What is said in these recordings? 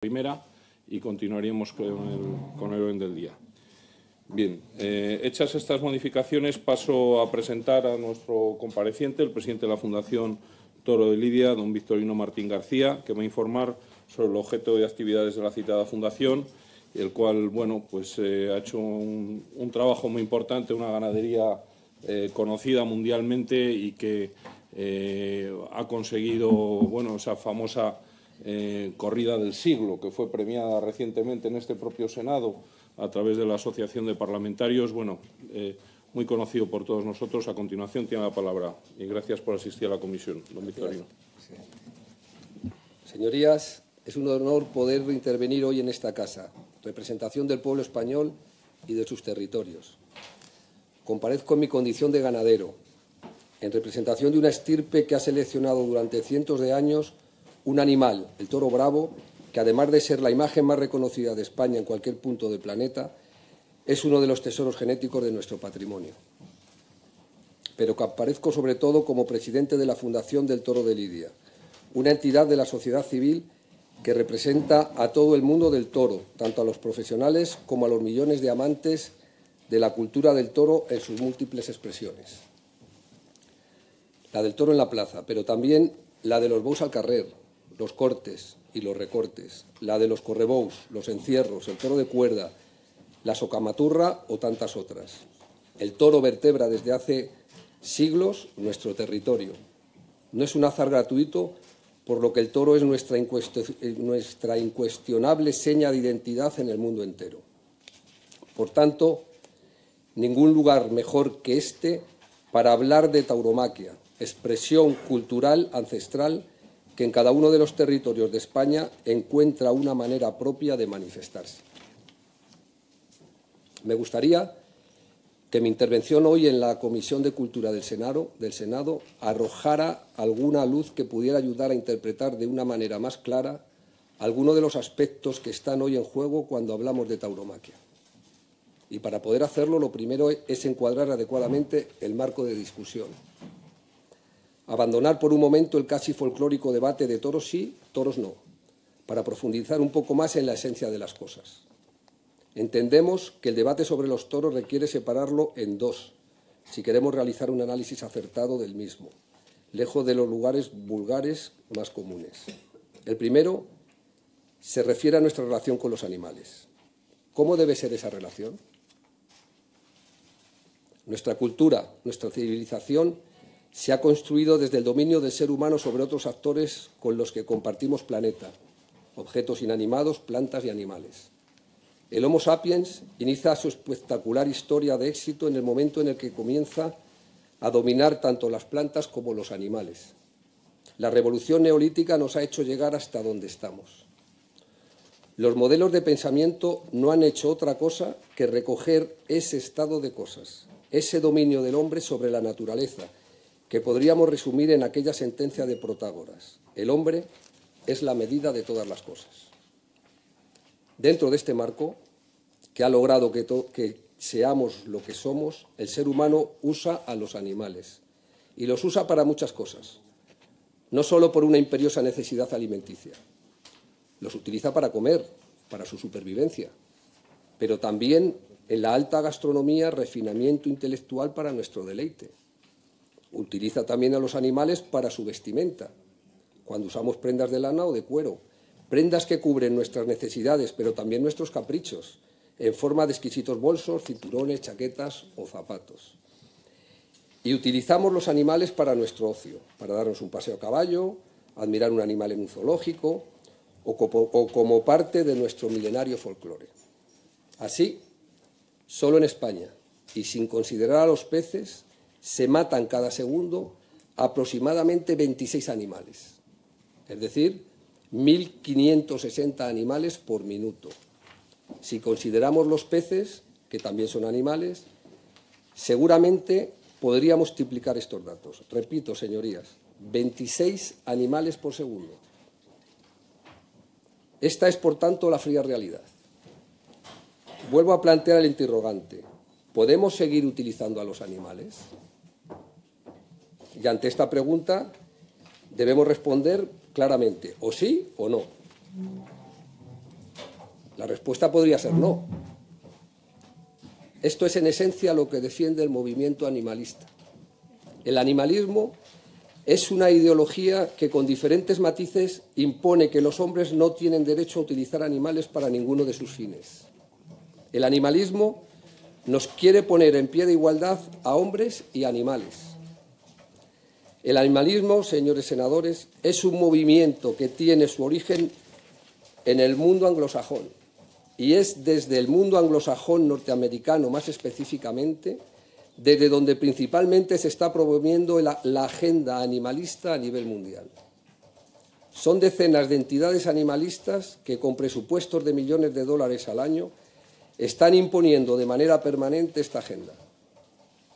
primera y continuaríamos con el orden del día. Bien, hechas estas modificaciones, paso a presentar a nuestro compareciente, el presidente de la Fundación Toro de Lidia, don Victorino Martín García, que va a informar sobre el objeto de actividades de la citada fundación, el cual, bueno, pues ha hecho un trabajo muy importante, una ganadería conocida mundialmente y que ha conseguido, bueno, esa famosa corrida del siglo, que fue premiada recientemente en este propio Senado a través de la Asociación de Parlamentarios, bueno, muy conocido por todos nosotros. A continuación tiene la palabra y gracias por asistir a la comisión, don Victorino. Señorías, es un honor poder intervenir hoy en esta casa, representación del pueblo español y de sus territorios. Comparezco en mi condición de ganadero, en representación de una estirpe que ha seleccionado durante cientos de años un animal, el toro bravo, que además de ser la imagen más reconocida de España en cualquier punto del planeta, es uno de los tesoros genéticos de nuestro patrimonio. Pero comparezco sobre todo como presidente de la Fundación del Toro de Lidia, una entidad de la sociedad civil que representa a todo el mundo del toro, tanto a los profesionales como a los millones de amantes de la cultura del toro en sus múltiples expresiones. La del toro en la plaza, pero también la de los bous al carrer, los cortes y los recortes, la de los correbous, los encierros, el toro de cuerda, la socamaturra o tantas otras. El toro vertebra desde hace siglos nuestro territorio. No es un azar gratuito, por lo que el toro es nuestra incuestionable seña de identidad en el mundo entero. Por tanto, ningún lugar mejor que este para hablar de tauromaquia, expresión cultural ancestral que en cada uno de los territorios de España encuentra una manera propia de manifestarse. Me gustaría que mi intervención hoy en la Comisión de Cultura del Senado arrojara alguna luz que pudiera ayudar a interpretar de una manera más clara algunos de los aspectos que están hoy en juego cuando hablamos de tauromaquia. Y para poder hacerlo, lo primero es encuadrar adecuadamente el marco de discusión. Abandonar por un momento el casi folclórico debate de toros sí, toros no, para profundizar un poco más en la esencia de las cosas. Entendemos que el debate sobre los toros requiere separarlo en dos, si queremos realizar un análisis acertado del mismo, lejos de los lugares vulgares más comunes. El primero se refiere a nuestra relación con los animales. ¿Cómo debe ser esa relación? Nuestra cultura, nuestra civilización se ha construido desde el dominio del ser humano sobre otros actores con los que compartimos planeta, objetos inanimados, plantas y animales. El Homo sapiens inicia su espectacular historia de éxito en el momento en el que comienza a dominar tanto las plantas como los animales. La revolución neolítica nos ha hecho llegar hasta donde estamos. Los modelos de pensamiento no han hecho otra cosa que recoger ese estado de cosas, ese dominio del hombre sobre la naturaleza, que podríamos resumir en aquella sentencia de Protágoras: el hombre es la medida de todas las cosas. Dentro de este marco, que ha logrado que seamos lo que somos, el ser humano usa a los animales y los usa para muchas cosas, no solo por una imperiosa necesidad alimenticia. Los utiliza para comer, para su supervivencia, pero también en la alta gastronomía, refinamiento intelectual para nuestro deleite. Utiliza también a los animales para su vestimenta, cuando usamos prendas de lana o de cuero, prendas que cubren nuestras necesidades, pero también nuestros caprichos, en forma de exquisitos bolsos, cinturones, chaquetas o zapatos. Y utilizamos los animales para nuestro ocio, para darnos un paseo a caballo, admirar un animal en un zoológico o como parte de nuestro milenario folclore. Así, solo en España, y sin considerar a los peces, se matan cada segundo aproximadamente 26 animales, es decir, 1.560 animales por minuto. Si consideramos los peces, que también son animales, seguramente podríamos triplicar estos datos. Repito, señorías, 26 animales por segundo. Esta es, por tanto, la fría realidad. Vuelvo a plantear el interrogante: ¿podemos seguir utilizando a los animales? Y ante esta pregunta debemos responder claramente, o sí o no. La respuesta podría ser no. Esto es en esencia lo que defiende el movimiento animalista. El animalismo es una ideología que con diferentes matices impone que los hombres no tienen derecho a utilizar animales para ninguno de sus fines. El animalismo nos quiere poner en pie de igualdad a hombres y animales. El animalismo, señores senadores, es un movimiento que tiene su origen en el mundo anglosajón y es desde el mundo anglosajón norteamericano más específicamente desde donde principalmente se está promoviendo la agenda animalista a nivel mundial. Son decenas de entidades animalistas que con presupuestos de millones de dólares al año están imponiendo de manera permanente esta agenda.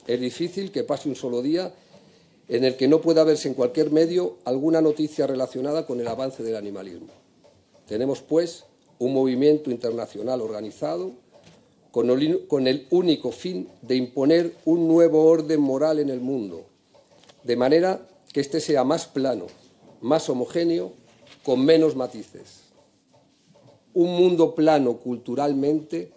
Es difícil que pase un solo día en el que no pueda verse en cualquier medio alguna noticia relacionada con el avance del animalismo. Tenemos, pues, un movimiento internacional organizado con el único fin de imponer un nuevo orden moral en el mundo, de manera que éste sea más plano, más homogéneo, con menos matices. Un mundo plano culturalmente,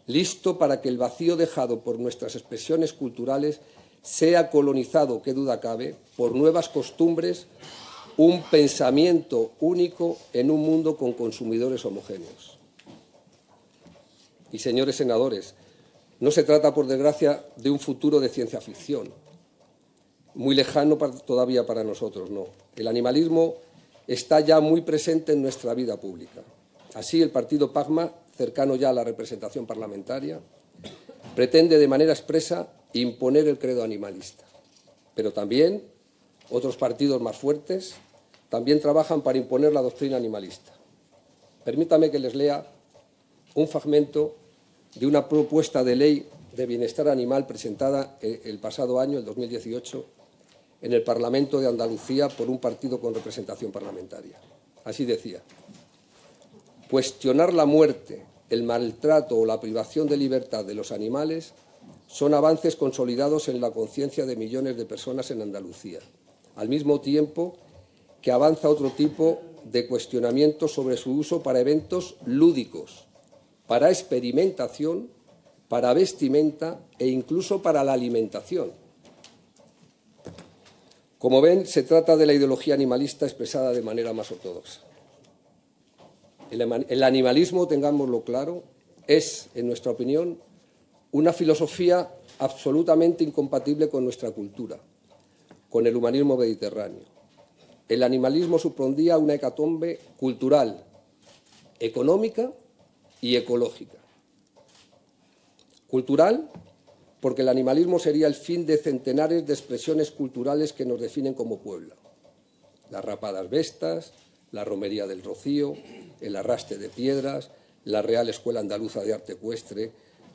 listo para que el vacío dejado por nuestras expresiones culturales sea colonizado, qué duda cabe, por nuevas costumbres, un pensamiento único en un mundo con consumidores homogéneos. Y, señores senadores, no se trata, por desgracia, de un futuro de ciencia ficción, muy lejano todavía para nosotros, no. El animalismo está ya muy presente en nuestra vida pública. Así, el partido PACMA, cercano ya a la representación parlamentaria, pretende de manera expresa imponer el credo animalista. Pero también otros partidos más fuertes también trabajan para imponer la doctrina animalista. Permítame que les lea un fragmento de una propuesta de ley de bienestar animal presentada el pasado año, el 2018, en el Parlamento de Andalucía por un partido con representación parlamentaria. Así decía: cuestionar la muerte, el maltrato o la privación de libertad de los animales son avances consolidados en la conciencia de millones de personas en Andalucía, al mismo tiempo que avanza otro tipo de cuestionamiento sobre su uso para eventos lúdicos, para experimentación, para vestimenta e incluso para la alimentación. Como ven, se trata de la ideología animalista expresada de manera más ortodoxa. El animalismo, tengámoslo claro, es, en nuestra opinión, una filosofía absolutamente incompatible con nuestra cultura, con el humanismo mediterráneo. El animalismo supondría una hecatombe cultural, económica y ecológica. Cultural, porque el animalismo sería el fin de centenares de expresiones culturales que nos definen como pueblo. Las rapadas vestas, la romería del Rocío, el arrastre de piedras, la Real Escuela Andaluza de Arte Ecuestre,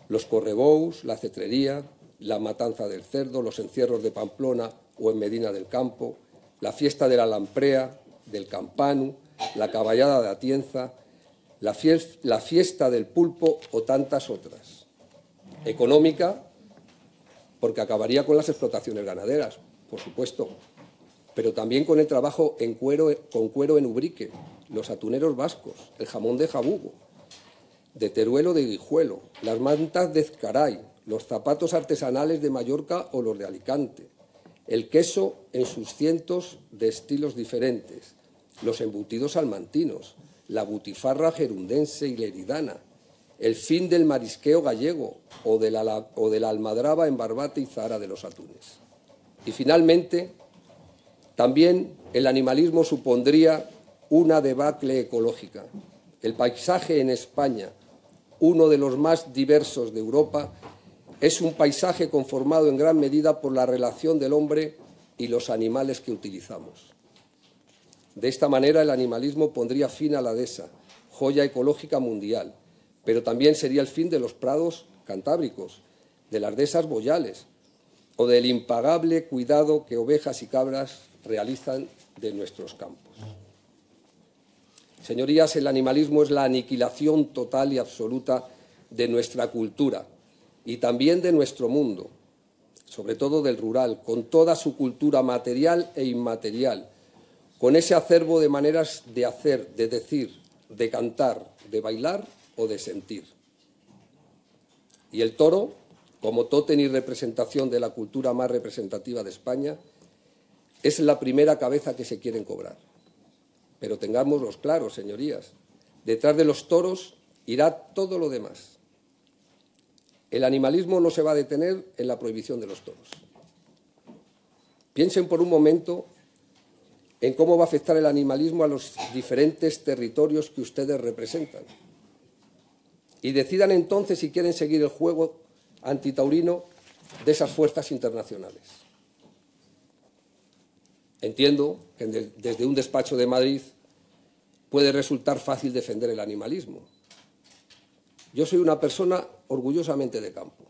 los correbous, la cetrería, la matanza del cerdo, los encierros de Pamplona o en Medina del Campo, la fiesta de la Lamprea, del Campanu, la caballada de Atienza, la fiesta del pulpo o tantas otras. Económica, porque acabaría con las explotaciones ganaderas, por supuesto, pero también con el trabajo con cuero en Ubrique, los atuneros vascos, el jamón de Jabugo, de Teruel o de Guijuelo, las mantas de Ezcaray, los zapatos artesanales de Mallorca o los de Alicante, el queso en sus cientos de estilos diferentes, los embutidos salmantinos, la butifarra gerundense y leridana, el fin del marisqueo gallego o de la almadraba en Barbate y Zahara de los atunes. Y finalmente, también el animalismo supondría una debacle ecológica. El paisaje en España, uno de los más diversos de Europa, es un paisaje conformado en gran medida por la relación del hombre y los animales que utilizamos. De esta manera, el animalismo pondría fin a la dehesa, joya ecológica mundial, pero también sería el fin de los prados cantábricos, de las dehesas boyales o del impagable cuidado que ovejas y cabras realizan de nuestros campos. Señorías, el animalismo es la aniquilación total y absoluta de nuestra cultura y también de nuestro mundo, sobre todo del rural, con toda su cultura material e inmaterial, con ese acervo de maneras de hacer, de decir, de cantar, de bailar o de sentir. Y el toro, como tótem y representación de la cultura más representativa de España, es la primera cabeza que se quieren cobrar. Pero tengámoslos claros, señorías, detrás de los toros irá todo lo demás. El animalismo no se va a detener en la prohibición de los toros. Piensen por un momento en cómo va a afectar el animalismo a los diferentes territorios que ustedes representan. Y decidan entonces si quieren seguir el juego antitaurino de esas fuerzas internacionales. Entiendo que desde un despacho de Madrid puede resultar fácil defender el animalismo. Yo soy una persona orgullosamente de campo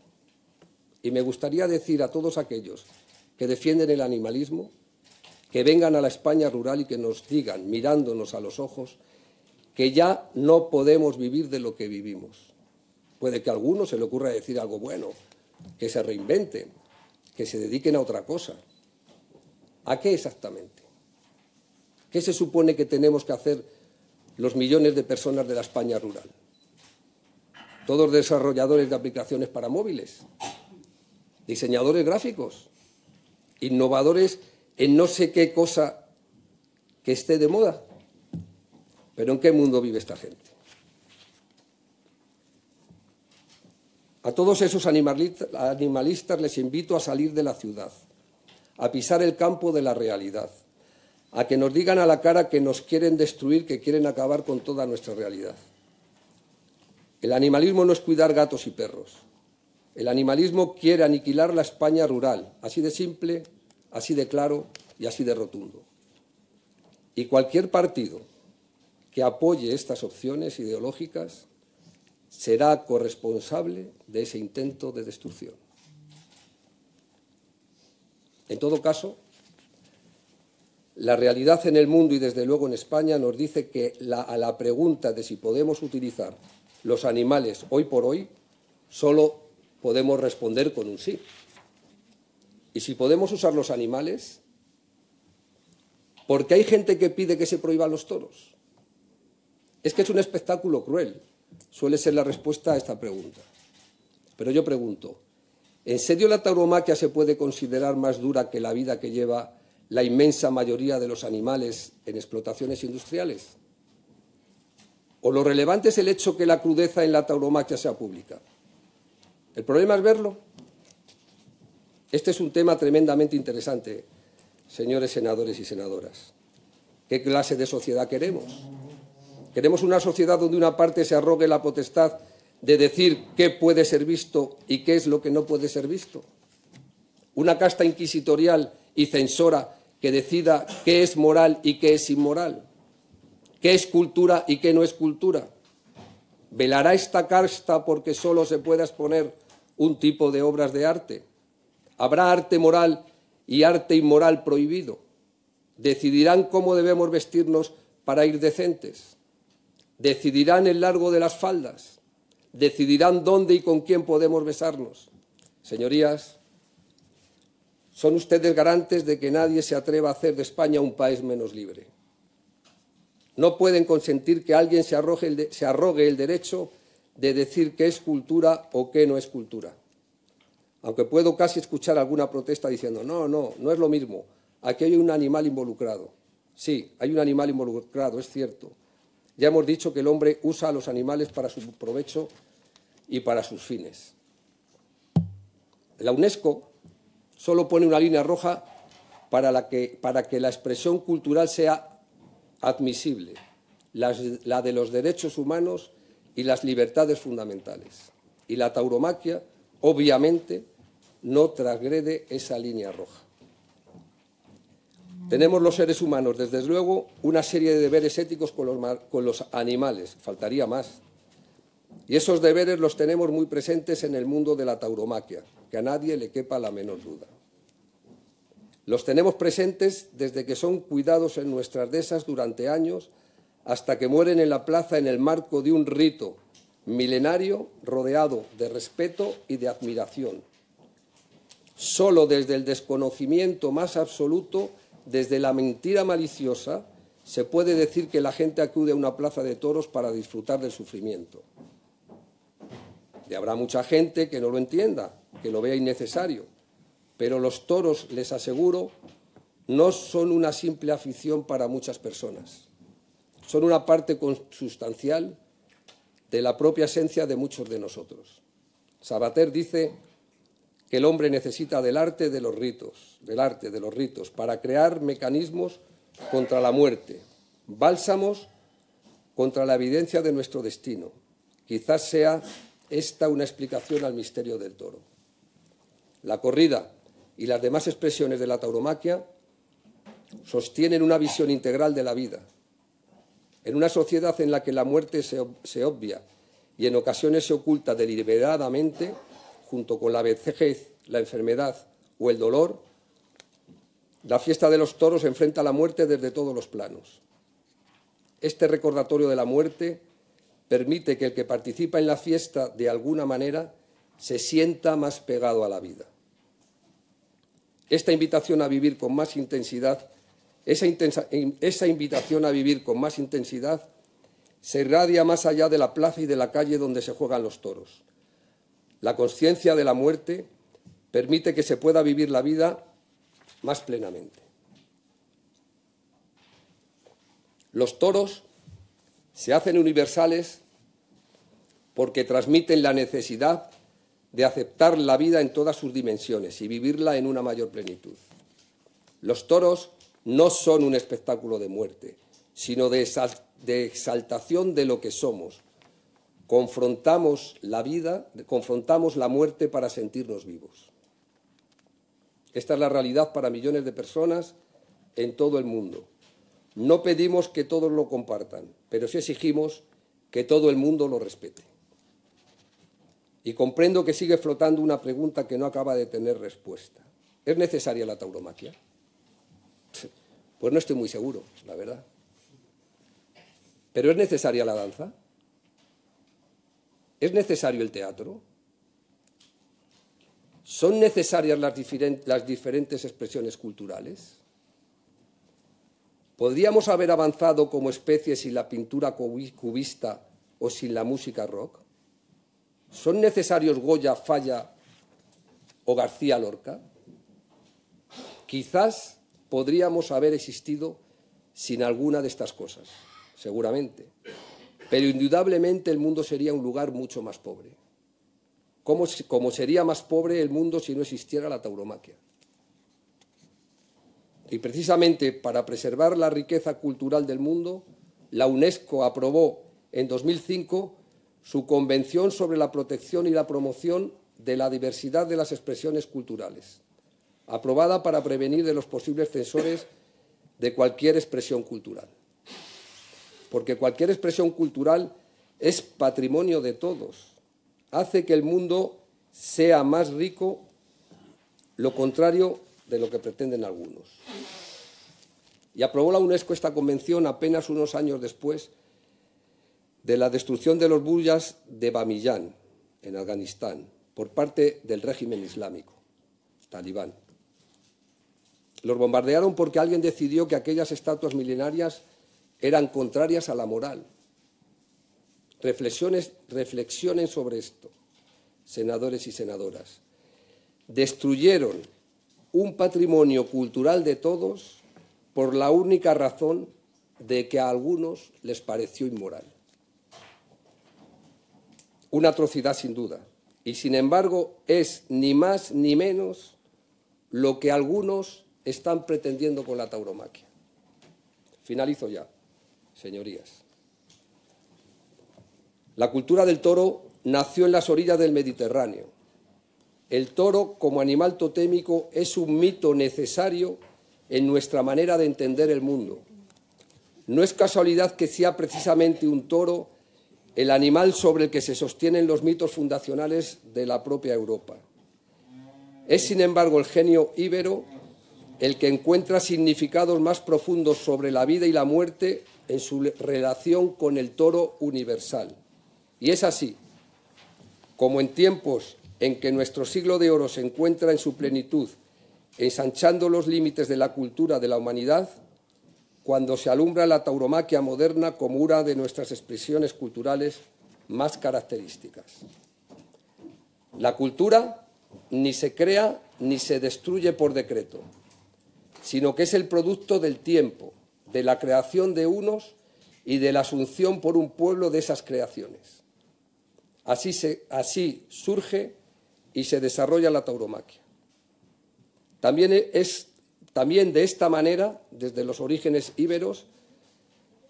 y me gustaría decir a todos aquellos que defienden el animalismo que vengan a la España rural y que nos digan, mirándonos a los ojos, que ya no podemos vivir de lo que vivimos. Puede que a alguno se le ocurra decir algo bueno, que se reinventen, que se dediquen a otra cosa. ¿A qué exactamente? ¿Qué se supone que tenemos que hacer los millones de personas de la España rural? Todos desarrolladores de aplicaciones para móviles, diseñadores gráficos, innovadores en no sé qué cosa que esté de moda. ¿Pero en qué mundo vive esta gente? A todos esos animalistas les invito a salir de la ciudad, a pisar el campo de la realidad, a que nos digan a la cara que nos quieren destruir, que quieren acabar con toda nuestra realidad. El animalismo no es cuidar gatos y perros. El animalismo quiere aniquilar la España rural, así de simple, así de claro y así de rotundo. Y cualquier partido que apoye estas opciones ideológicas será corresponsable de ese intento de destrucción. En todo caso, la realidad en el mundo y desde luego en España nos dice que a la pregunta de si podemos utilizar los animales hoy por hoy, solo podemos responder con un sí. Y si podemos usar los animales, ¿por qué hay gente que pide que se prohíban los toros? Es que es un espectáculo cruel, suele ser la respuesta a esta pregunta. Pero yo pregunto, ¿en serio la tauromaquia se puede considerar más dura que la vida que lleva la inmensa mayoría de los animales en explotaciones industriales? ¿O lo relevante es el hecho que la crudeza en la tauromaquia sea pública? ¿El problema es verlo? Este es un tema tremendamente interesante, señores senadores y senadoras. ¿Qué clase de sociedad queremos? ¿Queremos una sociedad donde una parte se arrogue la potestad de decir qué puede ser visto y qué es lo que no puede ser visto? ¿Una casta inquisitorial y censora que decida qué es moral y qué es inmoral? ¿Qué es cultura y qué no es cultura? ¿Velará esta casta porque solo se pueda exponer un tipo de obras de arte? ¿Habrá arte moral y arte inmoral prohibido? ¿Decidirán cómo debemos vestirnos para ir decentes? ¿Decidirán el largo de las faldas? ¿Decidirán dónde y con quién podemos besarnos? Señorías, son ustedes garantes de que nadie se atreva a hacer de España un país menos libre. No pueden consentir que alguien se arrogue el derecho de decir qué es cultura o qué no es cultura. Aunque puedo casi escuchar alguna protesta diciendo no es lo mismo, aquí hay un animal involucrado. Sí, hay un animal involucrado, es cierto. Ya hemos dicho que el hombre usa a los animales para su provecho y para sus fines. La UNESCO solo pone una línea roja para que la expresión cultural sea admisible, la de los derechos humanos y las libertades fundamentales. Y la tauromaquia, obviamente, no transgrede esa línea roja. Tenemos los seres humanos, desde luego, una serie de deberes éticos con los animales, faltaría más. Y esos deberes los tenemos muy presentes en el mundo de la tauromaquia, que a nadie le quepa la menor duda. Los tenemos presentes desde que son cuidados en nuestras dehesas durante años hasta que mueren en la plaza en el marco de un rito milenario rodeado de respeto y de admiración. Solo desde el desconocimiento más absoluto, desde la mentira maliciosa, se puede decir que la gente acude a una plaza de toros para disfrutar del sufrimiento. Y habrá mucha gente que no lo entienda, que lo vea innecesario, pero los toros, les aseguro, no son una simple afición para muchas personas. Son una parte consustancial de la propia esencia de muchos de nosotros. Sabater dice que el hombre necesita del arte de los ritos, para crear mecanismos contra la muerte, bálsamos contra la evidencia de nuestro destino. Quizás sea esta una explicación al misterio del toro. La corrida y las demás expresiones de la tauromaquia sostienen una visión integral de la vida. En una sociedad en la que la muerte se obvia y en ocasiones se oculta deliberadamente, junto con la vejez, la enfermedad o el dolor, la fiesta de los toros enfrenta a la muerte desde todos los planos. Este recordatorio de la muerte permite que el que participa en la fiesta de alguna manera se sienta más pegado a la vida. Esta invitación a vivir con más intensidad, esa invitación a vivir con más intensidad se irradia más allá de la plaza y de la calle donde se juegan los toros. La conciencia de la muerte permite que se pueda vivir la vida más plenamente. Los toros se hacen universales porque transmiten la necesidad de aceptar la vida en todas sus dimensiones y vivirla en una mayor plenitud. Los toros no son un espectáculo de muerte, sino de exaltación de lo que somos. Confrontamos la vida, confrontamos la muerte para sentirnos vivos. Esta es la realidad para millones de personas en todo el mundo. No pedimos que todos lo compartan, pero sí exigimos que todo el mundo lo respete. Y comprendo que sigue flotando una pregunta que no acaba de tener respuesta. ¿Es necesaria la tauromaquia? Pues no estoy muy seguro, la verdad. ¿Pero es necesaria la danza? ¿Es necesario el teatro? ¿Son necesarias las diferentes expresiones culturales? ¿Podríamos haber avanzado como especie sin la pintura cubista o sin la música rock? ¿Son necesarios Goya, Falla o García Lorca? Quizás podríamos haber existido sin alguna de estas cosas, seguramente, pero indudablemente el mundo sería un lugar mucho más pobre. ¿Cómo sería más pobre el mundo si no existiera la tauromaquia? Y precisamente para preservar la riqueza cultural del mundo, la UNESCO aprobó en 2005 su Convención sobre la protección y la promoción de la diversidad de las expresiones culturales, aprobada para prevenir de los posibles censores de cualquier expresión cultural. Porque cualquier expresión cultural es patrimonio de todos, hace que el mundo sea más rico, lo contrario de lo que pretenden algunos. Y aprobó la UNESCO esta convención apenas unos años después de la destrucción de los buyas de Bamillán, en Afganistán, por parte del régimen islámico, talibán. Los bombardearon porque alguien decidió que aquellas estatuas milenarias eran contrarias a la moral. Reflexionen sobre esto, senadores y senadoras. Destruyeron un patrimonio cultural de todos por la única razón de que a algunos les pareció inmoral. Una atrocidad sin duda, y sin embargo es ni más ni menos lo que algunos están pretendiendo con la tauromaquia. Finalizo ya, señorías. La cultura del toro nació en las orillas del Mediterráneo. El toro, como animal totémico, es un mito necesario en nuestra manera de entender el mundo. No es casualidad que sea precisamente un toro el animal sobre el que se sostienen los mitos fundacionales de la propia Europa. Es, sin embargo, el genio íbero el que encuentra significados más profundos sobre la vida y la muerte en su relación con el toro universal. Y es así, como en tiempos en que nuestro siglo de oro se encuentra en su plenitud, ensanchando los límites de la cultura de la humanidad, cuando se alumbra la tauromaquia moderna como una de nuestras expresiones culturales más características. La cultura ni se crea ni se destruye por decreto, sino que es el producto del tiempo, de la creación de unos y de la asunción por un pueblo de esas creaciones. Así surge y se desarrolla la tauromaquia. También de esta manera, desde los orígenes íberos,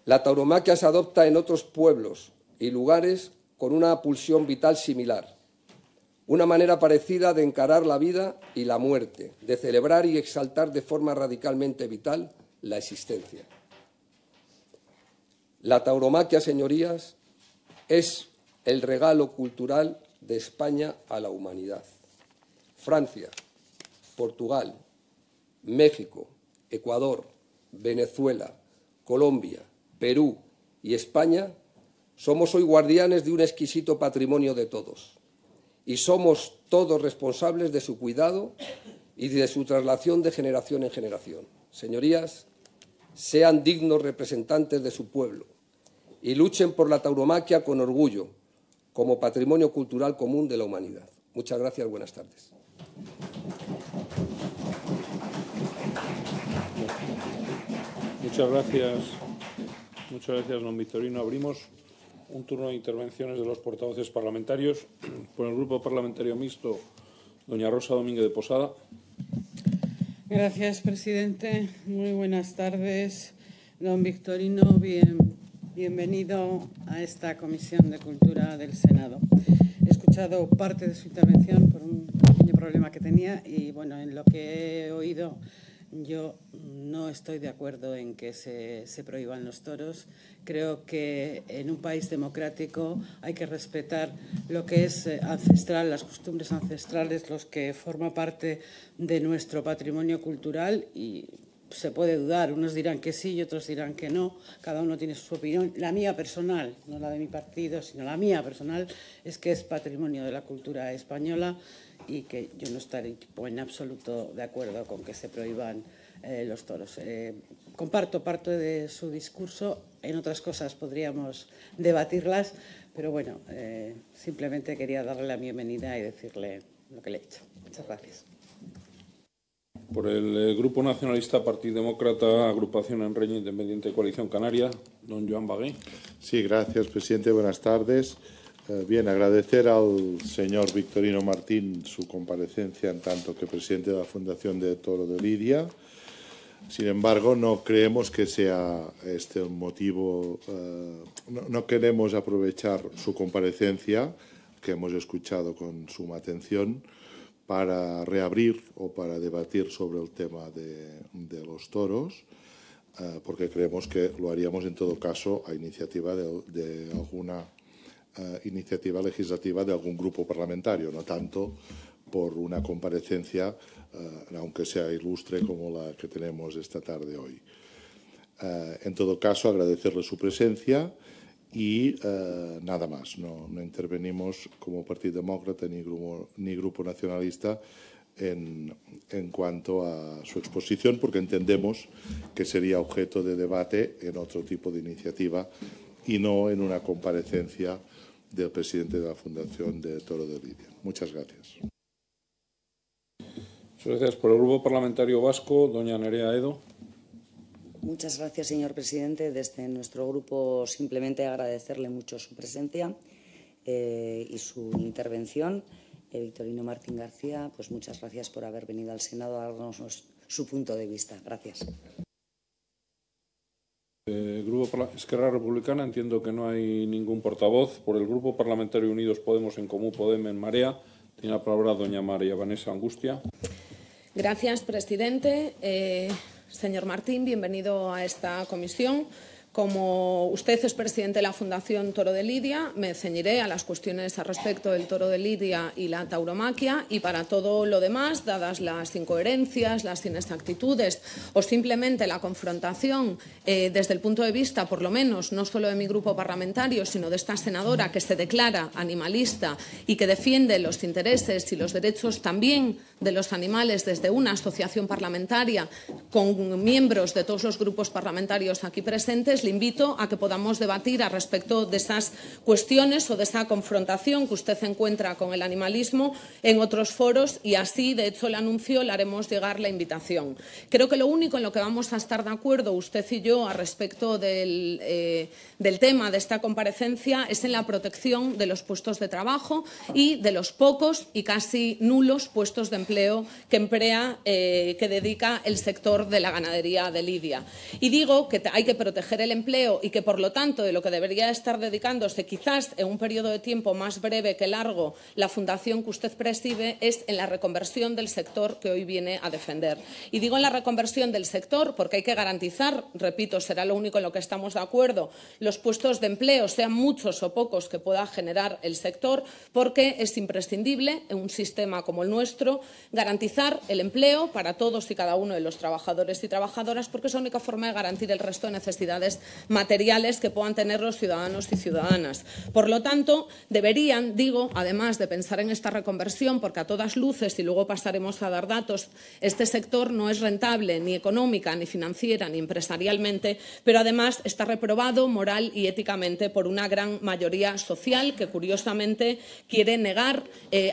la tauromaquia se adopta en otros pueblos y lugares con una pulsión vital similar, una manera parecida de encarar la vida y la muerte, de celebrar y exaltar de forma radicalmente vital la existencia. La tauromaquia, señorías, es el regalo cultural de España a la humanidad. Francia, Portugal, México, Ecuador, Venezuela, Colombia, Perú y España somos hoy guardianes de un exquisito patrimonio de todos y somos todos responsables de su cuidado y de su traslación de generación en generación. Señorías, sean dignos representantes de su pueblo y luchen por la tauromaquia con orgullo, como patrimonio cultural común de la humanidad. Muchas gracias, buenas tardes. Muchas gracias, don Victorino. Abrimos un turno de intervenciones de los portavoces parlamentarios. Por el Grupo Parlamentario Mixto, doña Rosa Domínguez de Posada. Gracias, presidente. Muy buenas tardes. Don Victorino, bienvenido a esta Comisión de Cultura del Senado. He escuchado parte de su intervención por un pequeño problema que tenía y, bueno, en lo que he oído, yo no estoy de acuerdo en que se prohíban los toros. Creo que en un país democrático hay que respetar lo que es ancestral, las costumbres ancestrales, los que forman parte de nuestro patrimonio cultural, y se puede dudar. Unos dirán que sí y otros dirán que no. Cada uno tiene su opinión. La mía personal, no la de mi partido, sino la mía personal, es que es patrimonio de la cultura española y que yo no estaré en absoluto de acuerdo con que se prohíban los toros. Comparto parte de su discurso. En otras cosas podríamos debatirlas, pero bueno, simplemente quería darle la bienvenida y decirle lo que le he dicho. Muchas gracias. Por el Grupo Nacionalista Partido Demócrata, Agrupación en Reña Independiente Coalición Canaria, don Joan Bagué. Sí, gracias, presidente. Buenas tardes. Bien, agradecer al señor Victorino Martín su comparecencia en tanto que presidente de la Fundación de Toro de Lidia. Sin embargo, no creemos que sea este un motivo, no queremos aprovechar su comparecencia, que hemos escuchado con suma atención, para reabrir o para debatir sobre el tema de los toros, porque creemos que lo haríamos en todo caso a iniciativa de alguna iniciativa legislativa de algún grupo parlamentario, no tanto por una comparecencia, aunque sea ilustre como la que tenemos esta tarde hoy. En todo caso, agradecerle su presencia y nada más. No intervenimos como Partido Demócrata ni Grupo Nacionalista en cuanto a su exposición, porque entendemos que sería objeto de debate en otro tipo de iniciativa y no en una comparecencia del presidente de la Fundación de Toro de Lidia. Muchas gracias. Muchas gracias. Por el Grupo Parlamentario Vasco, doña Nerea Edo. Muchas gracias, señor presidente. Desde nuestro grupo simplemente agradecerle mucho su presencia y su intervención. Victorino Martín García, pues muchas gracias por haber venido al Senado a darnos su punto de vista. Gracias. Grupo Esquerra Republicana, entiendo que no hay ningún portavoz. Por el Grupo Parlamentario Unidos Podemos, En Comú Podem, En Marea, tiene la palabra doña María Vanessa Angustia. Gracias, presidente. Señor Martín, bienvenido a esta comisión. Como usted es presidente de la Fundación Toro de Lidia, me ceñiré a las cuestiones al respecto del Toro de Lidia y la tauromaquia, y para todo lo demás, dadas las incoherencias, las inexactitudes o simplemente la confrontación desde el punto de vista, por lo menos, no solo de mi grupo parlamentario, sino de esta senadora que se declara animalista y que defiende los intereses y los derechos también de los animales desde una asociación parlamentaria con miembros de todos los grupos parlamentarios aquí presentes, le invito a que podamos debatir al respecto de esas cuestiones o de esa confrontación que usted encuentra con el animalismo en otros foros y así, de hecho, le anuncio, le haremos llegar la invitación. Creo que lo único en lo que vamos a estar de acuerdo usted y yo al respecto del tema de esta comparecencia es en la protección de los puestos de trabajo y de los pocos y casi nulos puestos de empleo que dedica el sector de la ganadería de Lidia. Y digo que hay que proteger el empleo y que, por lo tanto, de lo que debería estar dedicándose quizás en un periodo de tiempo más breve que largo la fundación que usted preside es en la reconversión del sector que hoy viene a defender. Y digo en la reconversión del sector porque hay que garantizar, repito, será lo único en lo que estamos de acuerdo, los puestos de empleo, sean muchos o pocos que pueda generar el sector, porque es imprescindible en un sistema como el nuestro garantizar el empleo para todos y cada uno de los trabajadores y trabajadoras, porque es la única forma de garantir el resto de necesidades materiales que puedan tener los ciudadanos y ciudadanas. Por lo tanto, deberían, digo, además de pensar en esta reconversión, porque a todas luces, y luego pasaremos a dar datos, este sector no es rentable ni económica, ni financiera, ni empresarialmente, pero además está reprobado moral y éticamente por una gran mayoría social que, curiosamente, quiere negar,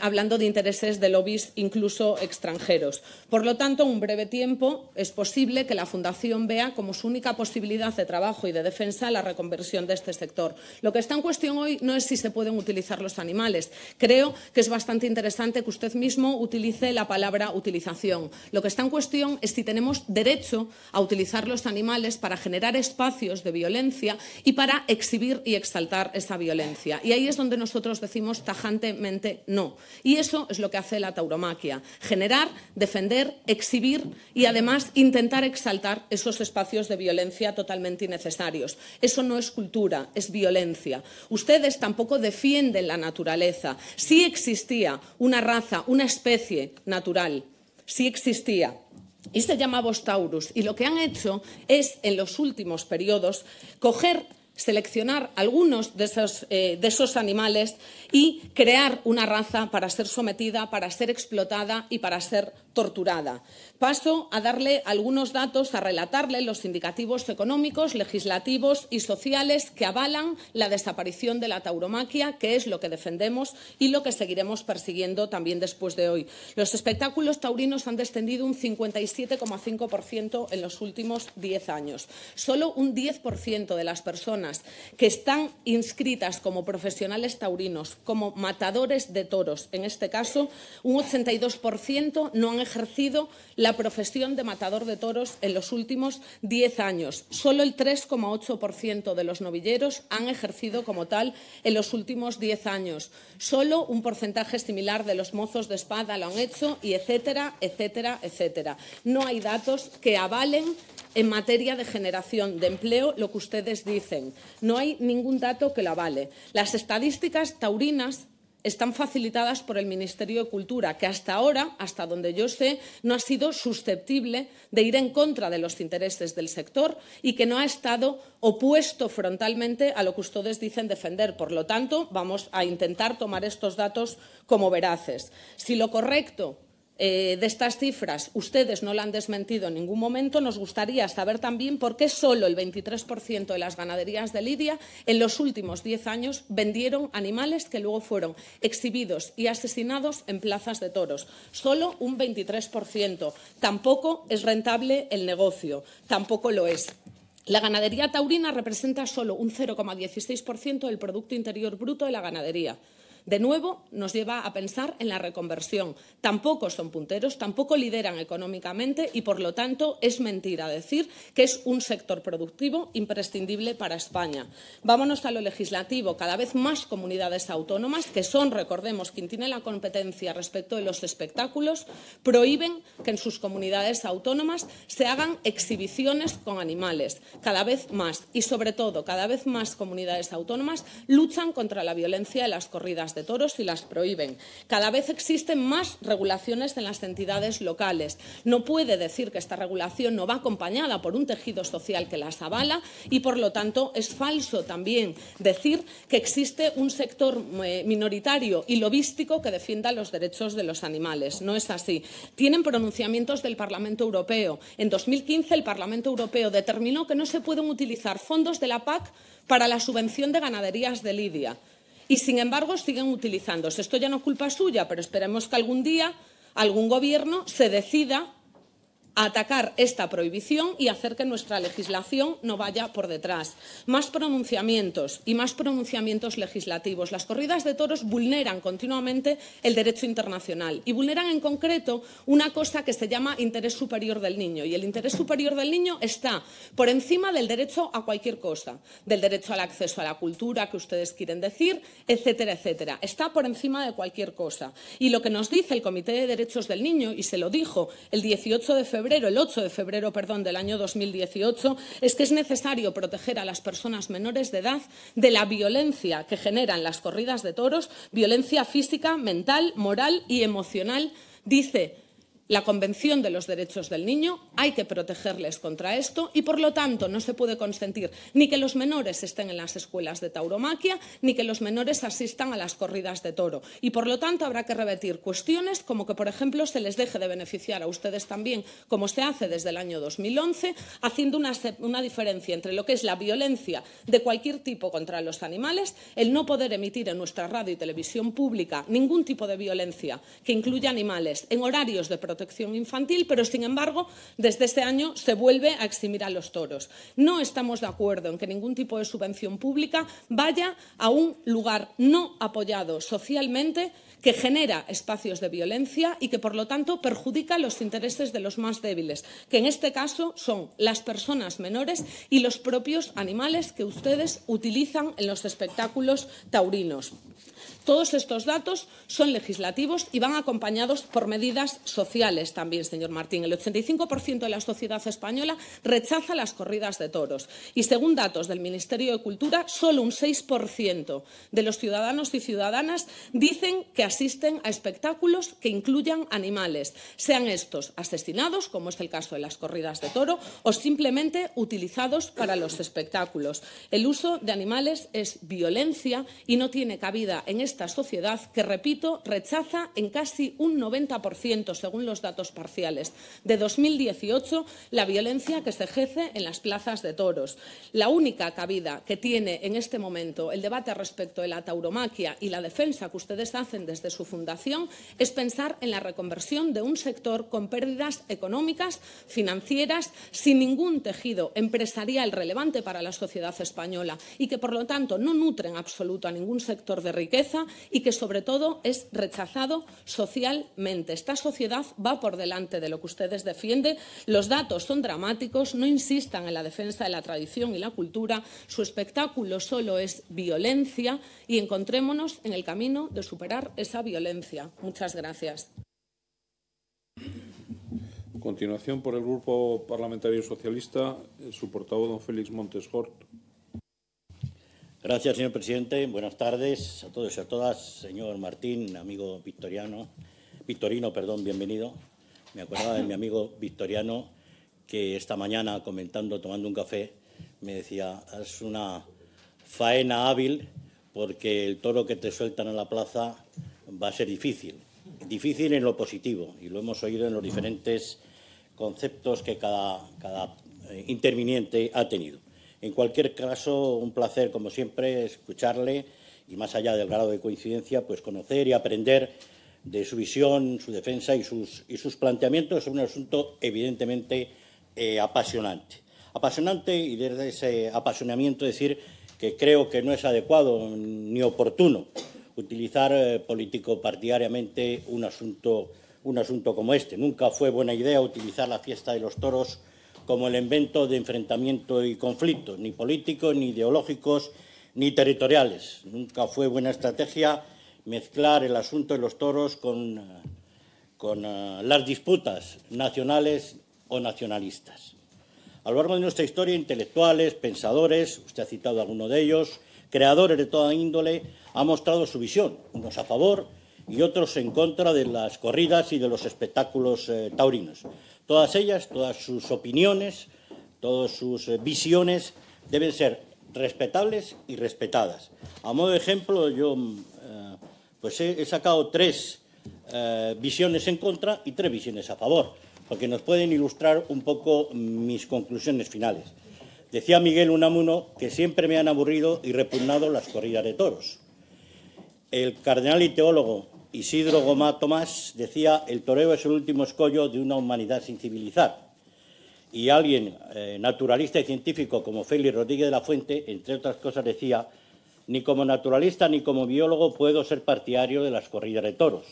hablando de intereses de lobbies incluso extranjeros. Por lo tanto, en un breve tiempo es posible que la Fundación vea como su única posibilidad de trabajo y de defensa la reconversión de este sector. Lo que está en cuestión hoy no es si se pueden utilizar los animales. Creo que es bastante interesante que usted mismo utilice la palabra utilización. Lo que está en cuestión es si tenemos derecho a utilizar los animales para generar espacios de violencia y para exhibir y exaltar esa violencia. Y ahí es donde nosotros decimos tajantemente no. Y eso es lo que hace la tauromaquia: generar, defender, exhibir y además intentar exaltar esos espacios de violencia totalmente innecesarios. Eso no es cultura, es violencia. Ustedes tampoco defienden la naturaleza. Sí existía una raza, una especie natural, sí existía. Y se llama Bos taurus. Y lo que han hecho es, en los últimos periodos, seleccionar algunos de esos animales y crear una raza para ser sometida, para ser explotada y para ser torturada. Paso a darle algunos datos, a relatarle los indicativos económicos, legislativos y sociales que avalan la desaparición de la tauromaquia, que es lo que defendemos y lo que seguiremos persiguiendo también después de hoy. Los espectáculos taurinos han descendido un 57,5% en los últimos 10 años. Solo un 10% de las personas que están inscritas como profesionales taurinos, como matadores de toros, en este caso, un 82% no han ejercido la profesión de matador de toros en los últimos 10 años. Solo el 3,8% de los novilleros han ejercido como tal en los últimos 10 años. Solo un porcentaje similar de los mozos de espada lo han hecho, y etcétera, etcétera, etcétera. No hay datos que avalen en materia de generación de empleo lo que ustedes dicen. No hay ningún dato que lo avale. Las estadísticas taurinas están facilitadas por el Ministerio de Cultura, que hasta ahora, hasta donde yo sé, no ha sido susceptible de ir en contra de los intereses del sector y que no ha estado opuesto frontalmente a lo que ustedes dicen defender. Por lo tanto, vamos a intentar tomar estos datos como veraces. Si lo correcto de estas cifras ustedes no la han desmentido en ningún momento, nos gustaría saber también por qué solo el 23% de las ganaderías de Lidia en los últimos 10 años vendieron animales que luego fueron exhibidos y asesinados en plazas de toros. Solo un 23%. Tampoco es rentable el negocio, tampoco lo es. La ganadería taurina representa solo un 0,16% del Producto Interior Bruto de la ganadería. De nuevo, nos lleva a pensar en la reconversión. Tampoco son punteros, tampoco lideran económicamente y, por lo tanto, es mentira decir que es un sector productivo imprescindible para España. Vámonos a lo legislativo. Cada vez más comunidades autónomas, que son, recordemos, quien tiene la competencia respecto de los espectáculos, prohíben que en sus comunidades autónomas se hagan exhibiciones con animales. Cada vez más y, sobre todo, cada vez más comunidades autónomas luchan contra la violencia de las corridas corridas de toros y las prohíben. Cada vez existen más regulaciones en las entidades locales. No puede decir que esta regulación no va acompañada por un tejido social que las avala y, por lo tanto, es falso también decir que existe un sector minoritario y lobístico que defienda los derechos de los animales. No es así. Tienen pronunciamientos del Parlamento Europeo. En 2015 el Parlamento Europeo determinó que no se pueden utilizar fondos de la PAC para la subvención de ganaderías de lidia. Y, sin embargo, siguen utilizándose. Esto ya no es culpa suya, pero esperemos que algún día algún gobierno se decida a atacar esta prohibición y hacer que nuestra legislación no vaya por detrás. Más pronunciamientos y más pronunciamientos legislativos. Las corridas de toros vulneran continuamente el derecho internacional y vulneran en concreto una cosa que se llama interés superior del niño. Y el interés superior del niño está por encima del derecho a cualquier cosa, del derecho al acceso a la cultura que ustedes quieren decir, etcétera, etcétera. Está por encima de cualquier cosa. Y lo que nos dice el Comité de Derechos del Niño, y se lo dijo el 8 de febrero del año 2018, es que es necesario proteger a las personas menores de edad de la violencia que generan las corridas de toros, violencia física, mental, moral y emocional. Dice la Convención de los Derechos del Niño, hay que protegerles contra esto y, por lo tanto, no se puede consentir ni que los menores estén en las escuelas de tauromaquia ni que los menores asistan a las corridas de toro. Y, por lo tanto, habrá que revertir cuestiones como que, por ejemplo, se les deje de beneficiar a ustedes también, como se hace desde el año 2011, haciendo una diferencia entre lo que es la violencia de cualquier tipo contra los animales, el no poder emitir en nuestra radio y televisión pública ningún tipo de violencia que incluya animales en horarios de protección infantil, pero, sin embargo, desde este año se vuelve a eximir a los toros. No estamos de acuerdo en que ningún tipo de subvención pública vaya a un lugar no apoyado socialmente que genera espacios de violencia y que, por lo tanto, perjudica los intereses de los más débiles, que en este caso son las personas menores y los propios animales que ustedes utilizan en los espectáculos taurinos. Todos estos datos son legislativos y van acompañados por medidas sociales también, señor Martín. El 85% de la sociedad española rechaza las corridas de toros y, según datos del Ministerio de Cultura, solo un 6% de los ciudadanos y ciudadanas dicen que asisten a espectáculos que incluyan animales, sean estos asesinados, como es el caso de las corridas de toro, o simplemente utilizados para los espectáculos. El uso de animales es violencia y no tiene cabida en esta sociedad que, repito, rechaza en casi un 90%, según los datos parciales de 2018, la violencia que se ejerce en las plazas de toros. La única cabida que tiene en este momento el debate respecto de la tauromaquia y la defensa que ustedes hacen desde su fundación es pensar en la reconversión de un sector con pérdidas económicas, financieras, sin ningún tejido empresarial relevante para la sociedad española y que, por lo tanto, no nutre en absoluto a ningún sector de riqueza y que, sobre todo, es rechazado socialmente. Esta sociedad va por delante de lo que ustedes defienden. Los datos son dramáticos. No insistan en la defensa de la tradición y la cultura. Su espectáculo solo es violencia y encontrémonos en el camino de superar esa violencia. Muchas gracias. A continuación, por el Grupo Parlamentario Socialista, su portavoz, don Félix Montes Hort. Gracias, señor presidente. Buenas tardes a todos y a todas. Señor Martín, amigo Victorino, bienvenido. Me acordaba de mi amigo Victoriano, que esta mañana, comentando, tomando un café, me decía, es una faena hábil porque el toro que te sueltan en la plaza va a ser difícil. Difícil en lo positivo, y lo hemos oído en los diferentes conceptos que cada interviniente ha tenido. En cualquier caso, un placer, como siempre, escucharle y, más allá del grado de coincidencia, pues conocer y aprender de su visión, su defensa y sus planteamientos sobre un asunto evidentemente apasionante. Apasionante, y desde ese apasionamiento decir que creo que no es adecuado ni oportuno utilizar político-partidariamente un asunto como este. Nunca fue buena idea utilizar la fiesta de los toros como el invento de enfrentamiento y conflictos, ni políticos, ni ideológicos, ni territoriales. Nunca fue buena estrategia mezclar el asunto de los toros con las disputas nacionales o nacionalistas. A lo largo de nuestra historia, intelectuales, pensadores, usted ha citado a alguno de ellos, creadores de toda índole, han mostrado su visión, unos a favor y otros en contra de las corridas y de los espectáculos taurinos. Todas ellas, todas sus opiniones, todas sus visiones deben ser respetables y respetadas. A modo de ejemplo, yo pues he sacado 3 visiones en contra y 3 visiones a favor, porque nos pueden ilustrar un poco mis conclusiones finales. Decía Miguel Unamuno que siempre me han aburrido y repugnado las corridas de toros. El cardenal y teólogo Isidro Gomá Tomás decía: el toreo es el último escollo de una humanidad sin civilizar. Y alguien naturalista y científico como Félix Rodríguez de la Fuente, entre otras cosas, decía: ni como naturalista ni como biólogo puedo ser partidario de las corridas de toros.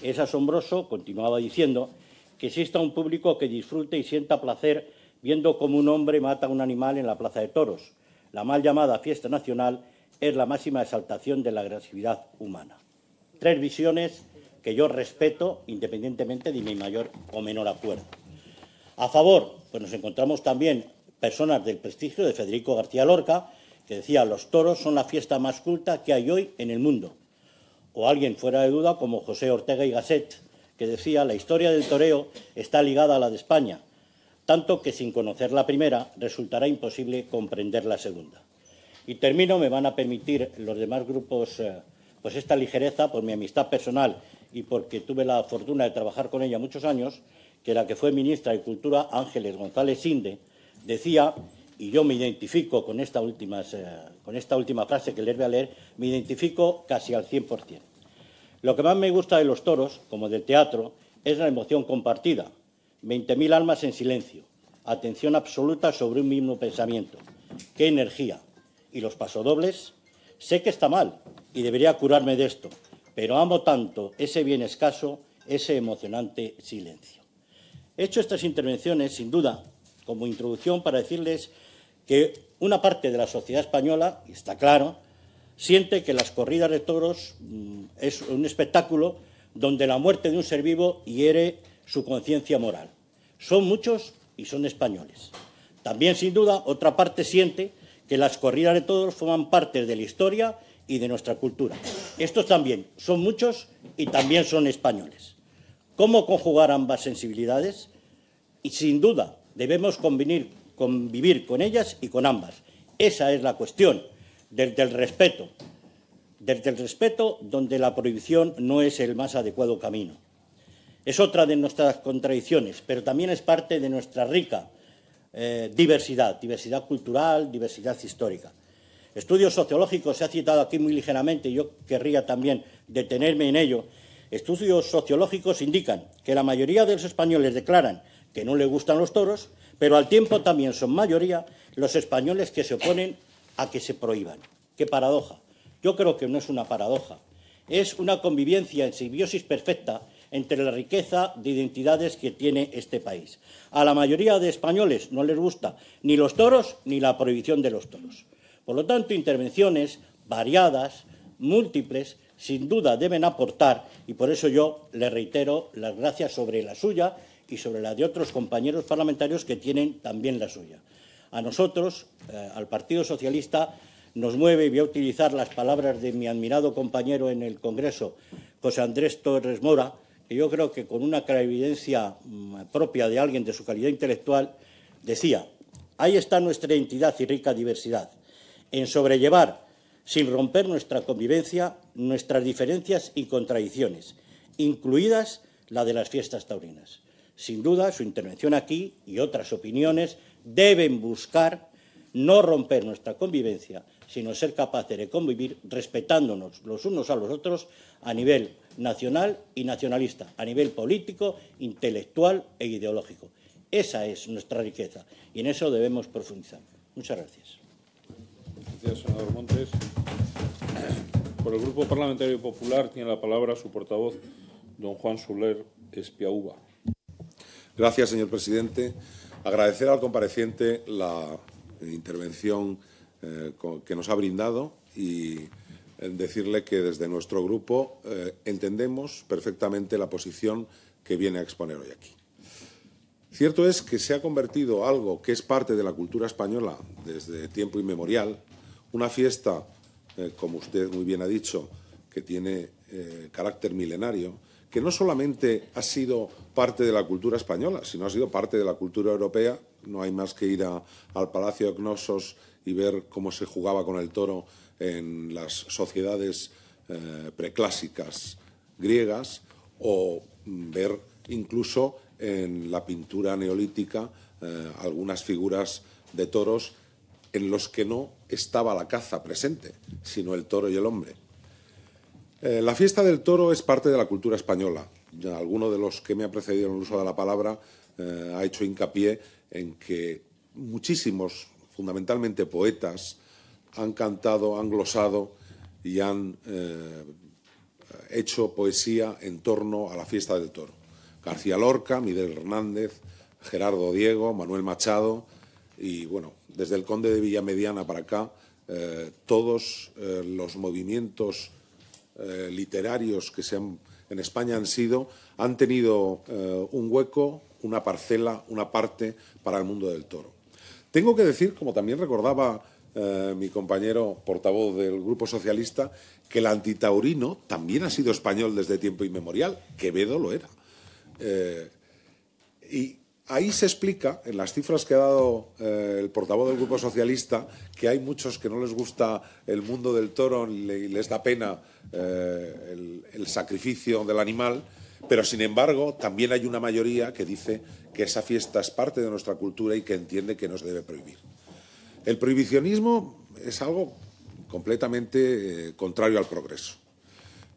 Es asombroso, continuaba diciendo, que exista un público que disfrute y sienta placer viendo cómo un hombre mata a un animal en la plaza de toros. La mal llamada fiesta nacional es la máxima exaltación de la agresividad humana. 3 visiones que yo respeto independientemente de mi mayor o menor acuerdo. A favor, pues nos encontramos también personas del prestigio de Federico García Lorca, que decía: los toros son la fiesta más culta que hay hoy en el mundo. O alguien fuera de duda como José Ortega y Gasset, que decía: la historia del toreo está ligada a la de España, tanto que sin conocer la primera resultará imposible comprender la segunda. Y termino, me van a permitir los demás grupos pues esta ligereza por mi amistad personal y porque tuve la fortuna de trabajar con ella muchos años, que la que fue ministra de Cultura, Ángeles González Sinde, decía, y yo me identifico con esta última frase que les voy a leer, me identifico casi al 100%. Lo que más me gusta de los toros, como del teatro, es la emoción compartida. 20.000 almas en silencio, atención absoluta sobre un mismo pensamiento. ¡Qué energía! Y los pasodobles, sé que está mal y debería curarme de esto, pero amo tanto ese bien escaso, ese emocionante silencio. He hecho estas intervenciones, sin duda, como introducción para decirles que una parte de la sociedad española, y está claro, siente que las corridas de toros es un espectáculo donde la muerte de un ser vivo hiere su conciencia moral. Son muchos y son españoles. También, sin duda, otra parte siente que las corridas de toros forman parte de la historia y de nuestra cultura. Estos también son muchos y también son españoles. ¿Cómo conjugar ambas sensibilidades? Y sin duda debemos convivir con ellas y con ambas. Esa es la cuestión, desde el respeto. Desde el respeto, donde la prohibición no es el más adecuado camino. Es otra de nuestras contradicciones, pero también es parte de nuestra rica diversidad cultural, diversidad histórica. Estudios sociológicos, se ha citado aquí muy ligeramente, y yo querría también detenerme en ello. Estudios sociológicos indican que la mayoría de los españoles declaran que no les gustan los toros, pero al tiempo también son mayoría los españoles que se oponen a que se prohíban. ¡Qué paradoja! Yo creo que no es una paradoja, es una convivencia en simbiosis perfecta entre la riqueza de identidades que tiene este país. A la mayoría de españoles no les gusta ni los toros ni la prohibición de los toros. Por lo tanto, intervenciones variadas, múltiples, sin duda deben aportar, y por eso yo le reitero las gracias sobre la suya y sobre la de otros compañeros parlamentarios que tienen también la suya. A nosotros, al Partido Socialista, nos mueve, y voy a utilizar las palabras de mi admirado compañero en el Congreso, José Andrés Torres Mora, que yo creo que con una clarividencia propia de alguien de su calidad intelectual, decía: ahí está nuestra identidad y rica diversidad, en sobrellevar, sin romper nuestra convivencia, nuestras diferencias y contradicciones, incluidas la de las fiestas taurinas. Sin duda, su intervención aquí y otras opiniones deben buscar no romper nuestra convivencia, sino ser capaces de convivir respetándonos los unos a los otros a nivel nacional y nacionalista, a nivel político, intelectual e ideológico. Esa es nuestra riqueza y en eso debemos profundizar. Muchas gracias. Gracias, senador Montes. Por el Grupo Parlamentario Popular tiene la palabra su portavoz, don Juan Soler Espiaúva. Gracias, señor presidente. Agradecer al compareciente la intervención que nos ha brindado y decirle que desde nuestro grupo entendemos perfectamente la posición que viene a exponer hoy aquí. Cierto es que se ha convertido algo que es parte de la cultura española desde tiempo inmemorial, una fiesta como usted muy bien ha dicho, que tiene carácter milenario, que no solamente ha sido parte de la cultura española, sino ha sido parte de la cultura europea. No hay más que ir al Palacio de Cnosos y ver cómo se jugaba con el toro en las sociedades preclásicas griegas, o ver incluso en la pintura neolítica algunas figuras de toros en los que no estaba la caza presente, sino el toro y el hombre. La fiesta del toro es parte de la cultura española. Ya alguno de los que me ha precedido en el uso de la palabra ha hecho hincapié en que muchísimos, fundamentalmente poetas, han cantado, han glosado y han hecho poesía en torno a la fiesta del toro. García Lorca, Miguel Hernández, Gerardo Diego, Manuel Machado y, bueno, desde el Conde de Villamediana para acá, todos los movimientos literarios que en España han tenido un hueco, una parcela, una parte para el mundo del toro. Tengo que decir, como también recordaba mi compañero portavoz del Grupo Socialista, que el antitaurino también ha sido español desde tiempo inmemorial. Quevedo lo era. Y ahí se explica, en las cifras que ha dado el portavoz del Grupo Socialista, que hay muchos que no les gusta el mundo del toro y les da pena el sacrificio del animal, pero sin embargo también hay una mayoría que dice que esa fiesta es parte de nuestra cultura y que entiende que no se debe prohibir. El prohibicionismo es algo completamente contrario al progreso.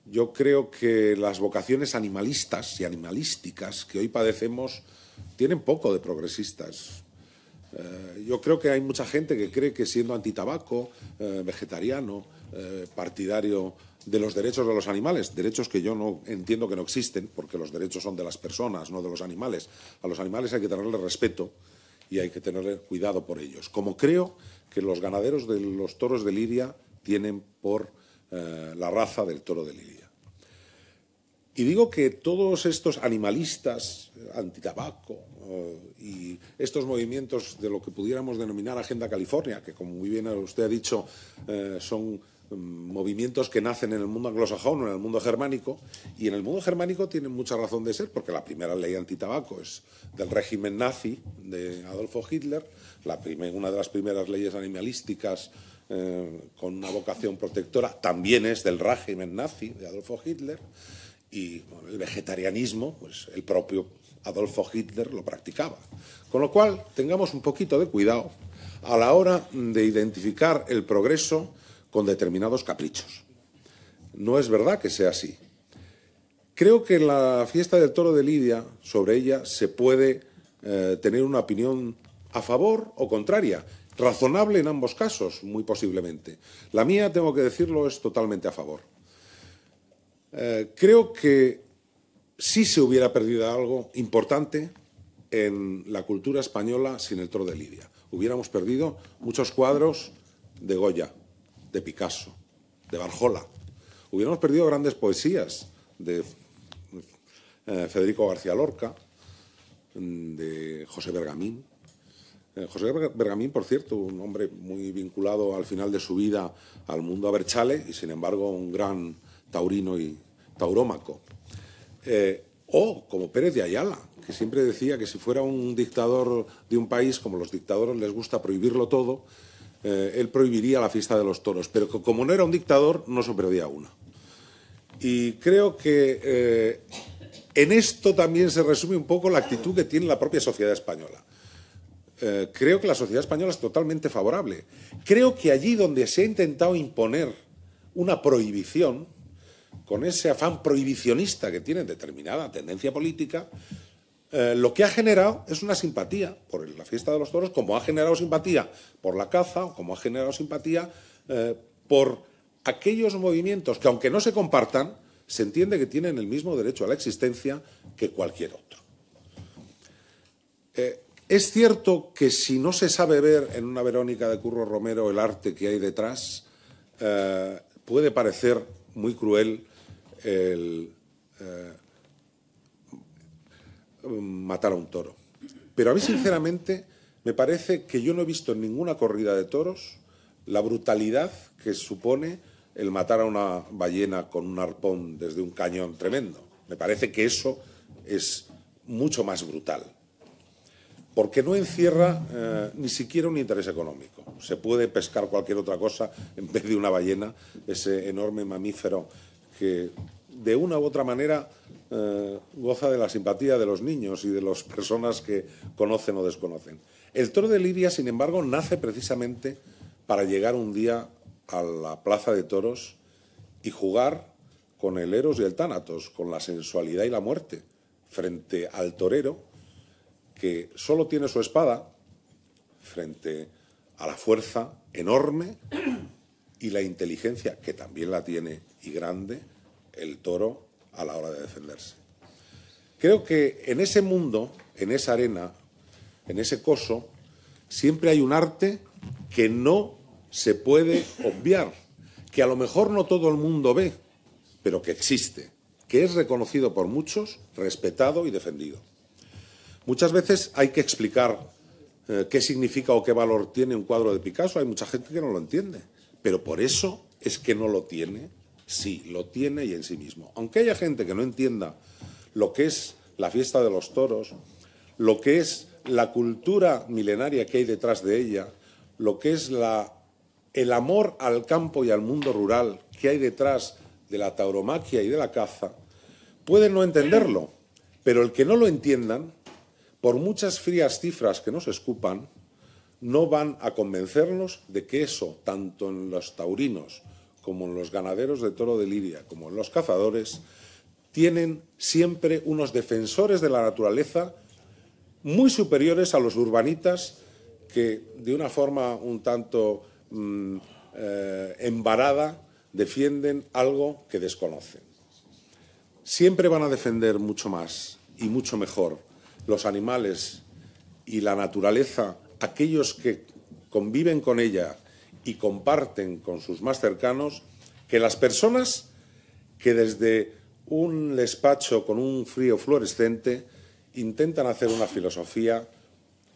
Yo creo que las vocaciones animalistas y animalísticas que hoy padecemos tienen poco de progresistas. Yo creo que hay mucha gente que cree que siendo antitabaco, vegetariano, partidario de los derechos de los animales, derechos que yo no entiendo que no existen, porque los derechos son de las personas, no de los animales. A los animales hay que tenerles respeto y hay que tener cuidado por ellos. Como creo que los ganaderos de los toros de Lidia tienen por la raza del toro de Lidia. Y digo que todos estos animalistas, antitabaco y estos movimientos de lo que pudiéramos denominar Agenda California, que como muy bien usted ha dicho, son movimientos que nacen en el mundo anglosajón o en el mundo germánico, y en el mundo germánico tienen mucha razón de ser, porque la primera ley antitabaco es del régimen nazi de Adolfo Hitler, una de las primeras leyes animalísticas con una vocación protectora también es del régimen nazi de Adolfo Hitler, y bueno, el vegetarianismo, pues el propio Adolfo Hitler lo practicaba. Con lo cual, tengamos un poquito de cuidado a la hora de identificar el progreso con determinados caprichos. No es verdad que sea así. Creo que en la fiesta del toro de Lidia, sobre ella se puede tener una opinión a favor o contraria, razonable en ambos casos, muy posiblemente. La mía, tengo que decirlo, es totalmente a favor. Creo que sí se hubiera perdido algo importante en la cultura española sin el toro de Lidia. Hubiéramos perdido muchos cuadros de Goya, de Picasso, de Barjola. Hubiéramos perdido grandes poesías de Federico García Lorca, de José Bergamín. José Bergamín, por cierto, un hombre muy vinculado al final de su vida al mundo abertzale y, sin embargo, un gran taurino y taurómaco. O como Pérez de Ayala, que siempre decía que si fuera un dictador de un país, como los dictadores les gusta prohibirlo todo, él prohibiría la fiesta de los toros. Pero como no era un dictador, no se perdía una. Y creo que en esto también se resume un poco la actitud que tiene la propia sociedad española. Creo que la sociedad española es totalmente favorable. Creo que allí donde se ha intentado imponer una prohibición, con ese afán prohibicionista que tiene determinada tendencia política, lo que ha generado es una simpatía por la fiesta de los toros, como ha generado simpatía por la caza, o como ha generado simpatía por aquellos movimientos que, aunque no se compartan, se entiende que tienen el mismo derecho a la existencia que cualquier otro. Es cierto que si no se sabe ver en una Verónica de Curro Romero el arte que hay detrás, puede parecer muy cruel el matar a un toro. Pero a mí, sinceramente, me parece que yo no he visto en ninguna corrida de toros la brutalidad que supone el matar a una ballena con un arpón desde un cañón tremendo. Me parece que eso es mucho más brutal, porque no encierra ni siquiera un interés económico. Se puede pescar cualquier otra cosa en vez de una ballena, ese enorme mamífero que de una u otra manera goza de la simpatía de los niños y de las personas que conocen o desconocen. El toro de Lidia, sin embargo, nace precisamente para llegar un día a la plaza de toros y jugar con el Eros y el Tánatos, con la sensualidad y la muerte, frente al torero que solo tiene su espada, frente a la fuerza enorme y la inteligencia, que también la tiene y grande, el toro a la hora de defenderse. Creo que en ese mundo, en esa arena, en ese coso, siempre hay un arte que no se puede obviar, que a lo mejor no todo el mundo ve, pero que existe, que es reconocido por muchos, respetado y defendido. Muchas veces hay que explicar qué significa o qué valor tiene un cuadro de Picasso. Hay mucha gente que no lo entiende, pero por eso es que no lo tiene. Sí, lo tiene y en sí mismo. Aunque haya gente que no entienda lo que es la fiesta de los toros, lo que es la cultura milenaria que hay detrás de ella, lo que es el amor al campo y al mundo rural que hay detrás de la tauromaquia y de la caza, pueden no entenderlo, pero el que no lo entiendan, por muchas frías cifras que nos escupan, no van a convencernos de que eso, tanto en los taurinos como en los ganaderos de toro de Lidia, como en los cazadores, tienen siempre unos defensores de la naturaleza muy superiores a los urbanitas que, de una forma un tanto embarada, defienden algo que desconocen. Siempre van a defender mucho más y mucho mejor los animales y la naturaleza, aquellos que conviven con ella y comparten con sus más cercanos, que las personas que desde un despacho con un frío fluorescente intentan hacer una filosofía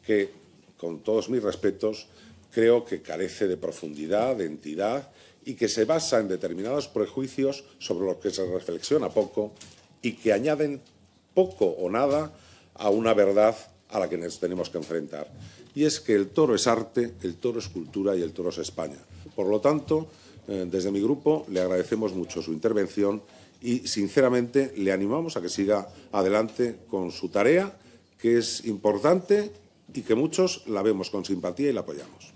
que, con todos mis respetos, creo que carece de profundidad, de entidad y que se basa en determinados prejuicios sobre los que se reflexiona poco y que añaden poco o nada a una verdad a la que nos tenemos que enfrentar. Y es que el toro es arte, el toro es cultura y el toro es España. Por lo tanto, desde mi grupo le agradecemos mucho su intervención y, sinceramente, le animamos a que siga adelante con su tarea, que es importante y que muchos la vemos con simpatía y la apoyamos.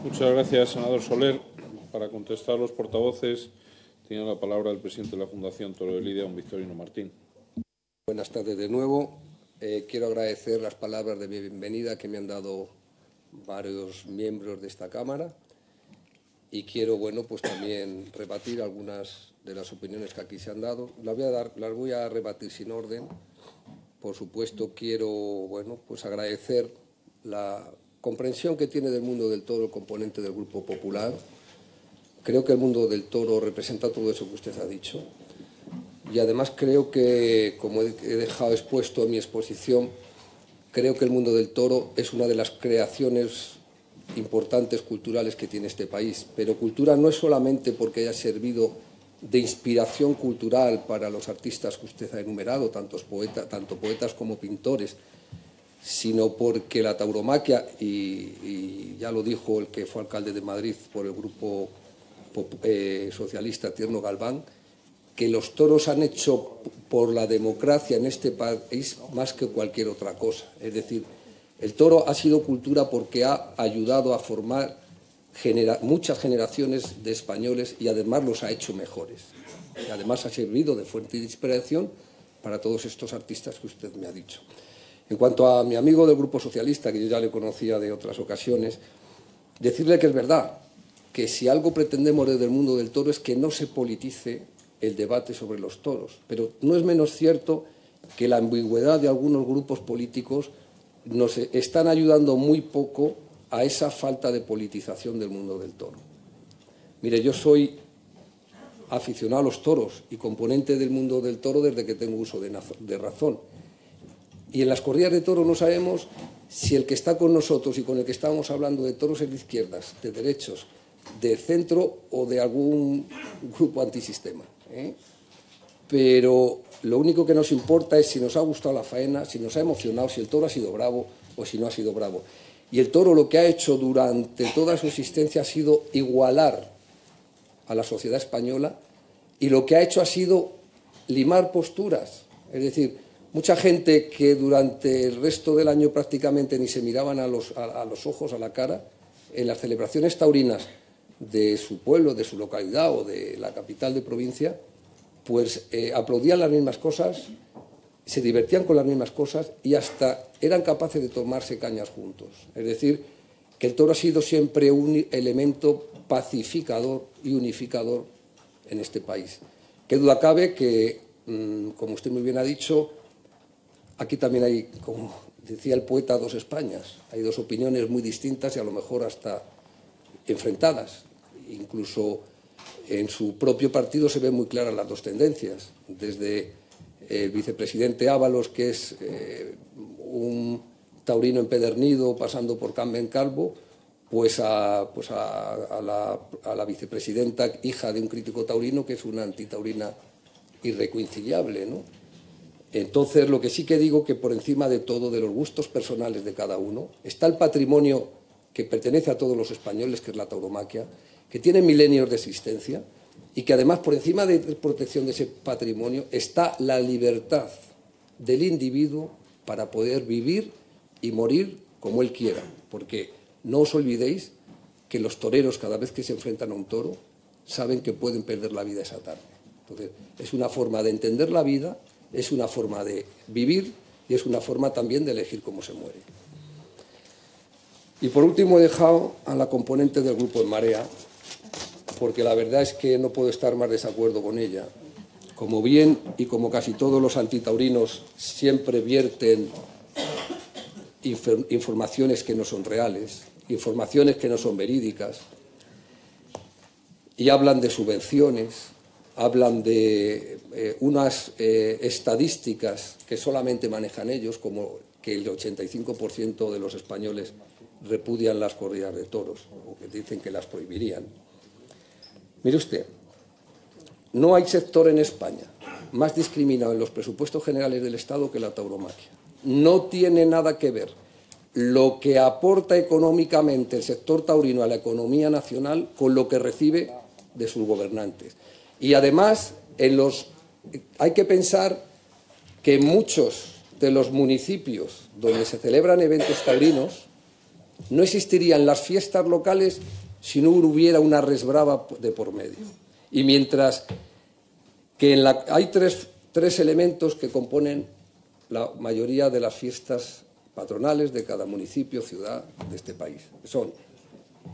Muchas gracias, senador Soler. Para contestar a los portavoces, tiene la palabra el presidente de la Fundación Toro de Lidia, don Victorino Martín. Buenas tardes de nuevo. Quiero agradecer las palabras de bienvenida que me han dado varios miembros de esta Cámara y quiero, pues también rebatir algunas de las opiniones que aquí se han dado. Las voy a rebatir sin orden. Por supuesto, quiero, pues agradecer la comprensión que tiene del mundo del toro el componente del Grupo Popular. Creo que el mundo del toro representa todo eso que usted ha dicho. Y además creo que, como he dejado expuesto en mi exposición, creo que el mundo del toro es una de las creaciones importantes culturales que tiene este país. Pero cultura no es solamente porque haya servido de inspiración cultural para los artistas que usted ha enumerado, tanto poetas como pintores, sino porque la tauromaquia, y ya lo dijo el que fue alcalde de Madrid por el Grupo Socialista, Tierno Galván, que los toros han hecho por la democracia en este país más que cualquier otra cosa. Es decir, el toro ha sido cultura porque ha ayudado a formar muchas generaciones de españoles y además los ha hecho mejores. Y además ha servido de fuente de inspiración para todos estos artistas que usted me ha dicho. En cuanto a mi amigo del Grupo Socialista, que yo ya le conocía de otras ocasiones, decirle que es verdad que si algo pretendemos desde el mundo del toro es que no se politice el debate sobre los toros. Pero no es menos cierto que la ambigüedad de algunos grupos políticos nos están ayudando muy poco a esa falta de politización del mundo del toro. Mire, yo soy aficionado a los toros y componente del mundo del toro desde que tengo uso de razón. Y en las corridas de toros no sabemos si el que está con nosotros y con el que estábamos hablando de toros es de izquierdas, de derechos, de centro o de algún grupo antisistema, ¿eh? Pero lo único que nos importa es si nos ha gustado la faena, si nos ha emocionado, si el toro ha sido bravo o si no ha sido bravo. Y el toro lo que ha hecho durante toda su existencia ha sido igualar a la sociedad española, y lo que ha hecho ha sido limar posturas. Es decir, mucha gente que durante el resto del año prácticamente ni se miraban a los ojos, a la cara, en las celebraciones taurinas de su pueblo, de su localidad o de la capital de provincia, pues aplaudían las mismas cosas, se divertían con las mismas cosas y hasta eran capaces de tomarse cañas juntos. Es decir, que el toro ha sido siempre un elemento pacificador y unificador en este país. Qué duda cabe que, como usted muy bien ha dicho, aquí también hay, como decía el poeta, dos Españas. Hay dos opiniones muy distintas y a lo mejor hasta enfrentadas. Incluso en su propio partido se ven muy claras las dos tendencias. Desde el vicepresidente Ábalos, que es un taurino empedernido, pasando por Carmen Calvo, pues a la vicepresidenta, hija de un crítico taurino, que es una antitaurina irreconciliable, ¿no? Entonces, lo que sí que digo, que por encima de todo, de los gustos personales de cada uno, está el patrimonio que pertenece a todos los españoles, que es la tauromaquia, que tiene milenios de existencia y que además, por encima de la protección de ese patrimonio, está la libertad del individuo para poder vivir y morir como él quiera. Porque no os olvidéis que los toreros, cada vez que se enfrentan a un toro, saben que pueden perder la vida esa tarde. Entonces, es una forma de entender la vida, es una forma de vivir y es una forma también de elegir cómo se muere. Y por último he dejado a la componente del grupo En Marea, porque la verdad es que no puedo estar más desacuerdo con ella. Como bien y como casi todos los antitaurinos siempre vierten informaciones que no son reales, informaciones que no son verídicas, y hablan de subvenciones, hablan de unas estadísticas que solamente manejan ellos, como que el 85% de los españoles repudian las corridas de toros, o que dicen que las prohibirían. Mire usted, no hay sector en España más discriminado en los presupuestos generales del Estado que la tauromaquia. No tiene nada que ver lo que aporta económicamente el sector taurino a la economía nacional con lo que recibe de sus gobernantes. Y además, hay que pensar que en muchos de los municipios donde se celebran eventos taurinos no existirían las fiestas locales si no hubiera una res brava de por medio. Y mientras que hay tres elementos que componen la mayoría de las fiestas patronales de cada municipio, ciudad de este país. Son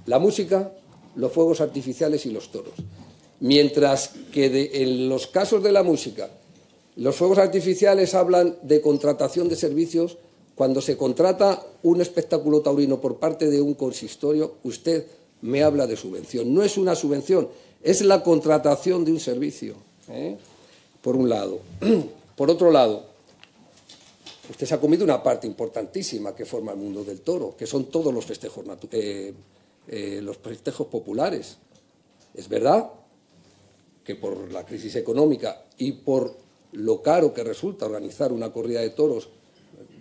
la música, los fuegos artificiales y los toros. Mientras que en los casos de la música, los fuegos artificiales hablan de contratación de servicios. Cuando se contrata un espectáculo taurino por parte de un consistorio, usted me habla de subvención. No es una subvención, es la contratación de un servicio, por un lado. Por otro lado, usted se ha comido una parte importantísima que forma el mundo del toro, que son todos los festejos populares. Es verdad que por la crisis económica y por lo caro que resulta organizar una corrida de toros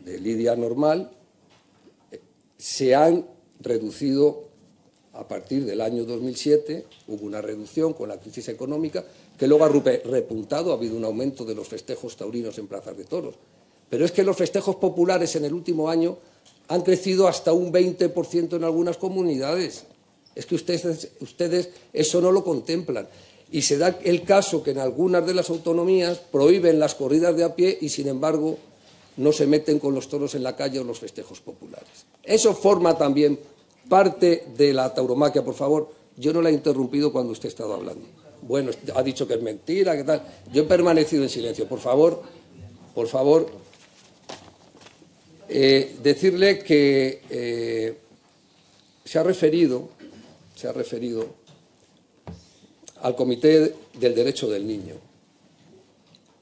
de lidia normal, se han reducido a partir del año 2007, hubo una reducción con la crisis económica, que luego ha repuntado, ha habido un aumento de los festejos taurinos en plazas de toros. Pero es que los festejos populares en el último año han crecido hasta un 20% en algunas comunidades. Es que ustedes eso no lo contemplan. Y se da el caso que en algunas de las autonomías prohíben las corridas de a pie y, sin embargo, no se meten con los toros en la calle o los festejos populares. Eso forma también parte de la tauromaquia. Por favor, yo no la he interrumpido cuando usted ha estado hablando. Bueno, ha dicho que es mentira, que tal. Yo he permanecido en silencio. Por favor, decirle que se ha referido al Comité del Derecho del Niño.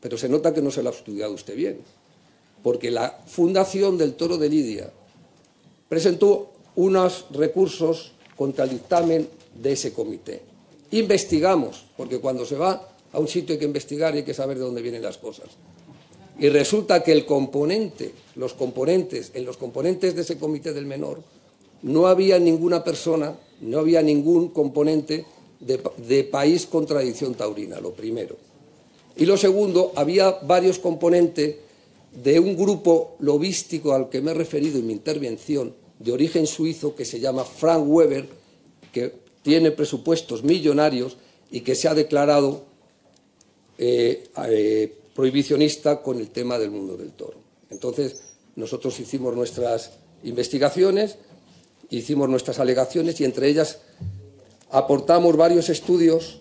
Pero se nota que no se lo ha estudiado usted bien, porque la Fundación del Toro de Lidia presentó unos recursos contra el dictamen de ese comité. Investigamos, porque cuando se va a un sitio hay que investigar y hay que saber de dónde vienen las cosas. Y resulta que en los componentes de ese comité del menor, no había ninguna persona, no había ningún componente de país con tradición taurina, lo primero. Y lo segundo, había varios componentes de un grupo lobístico al que me he referido en mi intervención, de origen suizo, que se llama Frank Weber, que tiene presupuestos millonarios y que se ha declarado prohibicionista con el tema del mundo del toro. Entonces, nosotros hicimos nuestras investigaciones, hicimos nuestras alegaciones y entre ellas aportamos varios estudios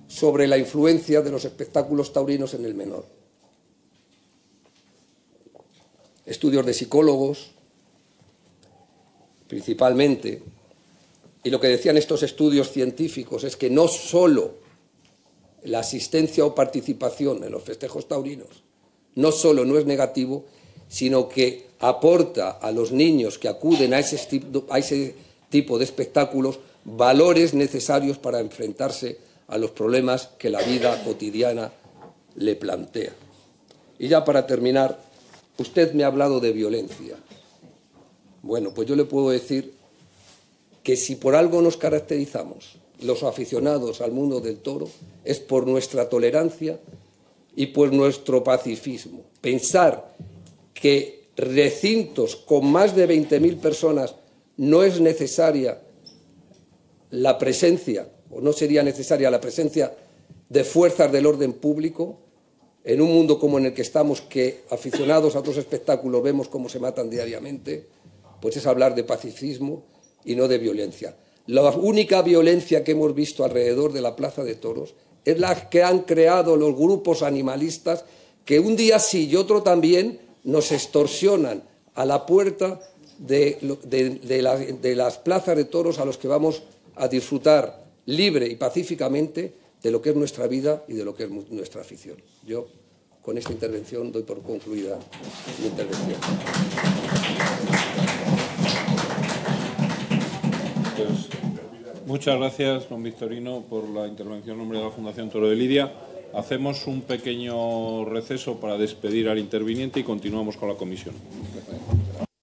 sobre la influencia de los espectáculos taurinos en el menor. Estudios de psicólogos, principalmente, y lo que decían estos estudios científicos es que no solo la asistencia o participación en los festejos taurinos no solo no es negativo, sino que aporta a los niños que acuden a ese tipo de espectáculos valores necesarios para enfrentarse a los problemas que la vida cotidiana le plantea. Y ya para terminar, usted me ha hablado de violencia. Bueno, pues yo le puedo decir que si por algo nos caracterizamos los aficionados al mundo del toro es por nuestra tolerancia y por nuestro pacifismo. Pensar que recintos con más de 20.000 personas no es necesaria la presencia, o no sería necesaria la presencia de fuerzas del orden público, en un mundo como en el que estamos, que aficionados a otros espectáculos vemos cómo se matan diariamente, pues es hablar de pacifismo y no de violencia. La única violencia que hemos visto alrededor de la Plaza de Toros es la que han creado los grupos animalistas que un día sí y otro también nos extorsionan a la puerta de las plazas de toros a los que vamos a disfrutar libre y pacíficamente de lo que es nuestra vida y de lo que es nuestra afición. Yo, con esta intervención, doy por concluida mi intervención. Pues, muchas gracias, don Victorino, por la intervención en nombre de la Fundación Toro de Lidia. Hacemos un pequeño receso para despedir al interviniente y continuamos con la comisión.